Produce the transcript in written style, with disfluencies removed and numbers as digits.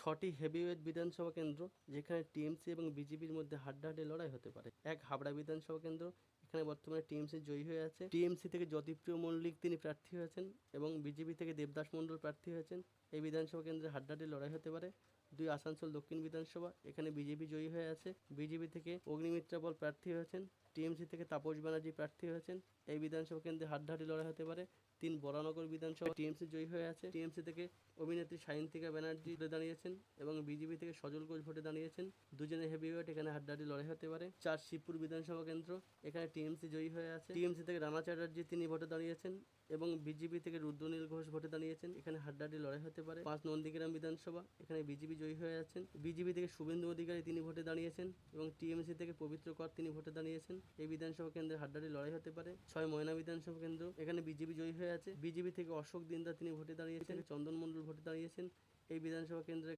ছটি হেভিওয়েট বিধানসভা কেন্দ্র যেখানে টিএমসি এবং বিজেপির মধ্যে হাড্ডাহাড্ডি লড়াই হতে পারে। এক, হাবড়া বিধানসভা কেন্দ্র, এখানে বর্তমানে টিএমসি জয়ী হয়ে আছে। টিএমসি থেকে জ্যোতিপ্রিয় মল্লিক তিনি প্রার্থী হয়েছেন এবং বিজেপি থেকে দেবদাস মণ্ডল প্রার্থী হয়েছেন। এই বিধানসভা কেন্দ্রে হাড্ডাহাড্ডি লড়াই হতে পারে। দুই, আসানসোল দক্ষিণ বিধানসভা, এখানে বিজেপি জয়ী হয়ে আছে। বিজেপি থেকে অগ্নিমিত্রা পল প্রার্থী হয়েছেন। টিএমসি থেকে তাপস ব্যানার্জি প্রার্থী হয়েছেন। এই বিধানসভা কেন্দ্রে হাড্ডাহাড্ডি লড়াই হতে পারে। তিন, বরানগর বিধানসভা, টিএমসি জয়ী হয়ে আছে। টিএমসি থেকে অভিনেত্রী সায়ন্তিকা ব্যানার্জি ভোটে দাঁড়িয়েছেন এবং বিজেপি থেকে সজল ঘোষ ভোটে দাঁড়িয়েছেন। দুজনে হেভিওয়েট, এখানে হাড্ডাহাড্ডি লড়াই হতে পারে। চার, শিবপুর বিধানসভা কেন্দ্র, এখানে টিএমসি জয়ী হয়ে আছে। টিএমসি থেকে রানা চ্যাটার্জি তিনি ভোটে দাঁড়িয়েছেন এবং বিজেপি থেকে রুদ্রনীল ঘোষ ভোটে দাঁড়িয়েছেন, এখানে হাড্ডাহাড্ডি লড়াই হতে পারে। পাঁচ, নন্দীগ্রাম বিধানসভা, এখানে বিজেপি জয়ী হয়ে আছেন। বিজেপি থেকে শুভেন্দু অধিকারী তিনি ভোটে দাঁড়িয়েছেন এবং টিএমসি থেকে পবিত্র কর তিনি ভোটে দাঁড়িয়েছেন। এই বিধানসভা কেন্দ্রে হাড্ডাহাড্ডি লড়াই হতে পারে। ছয়, ময়না বিধানসভা কেন্দ্র, এখানে বিজেপি জয়ী হয়ে আছে। বিজেপি থেকে অশোক দিন্দা তিনি ভোটে দাঁড়িয়েছেন, চন্দন মণ্ডল ভোটে দাঁড়িয়েছেন। এই বিধানসভা কেন্দ্রে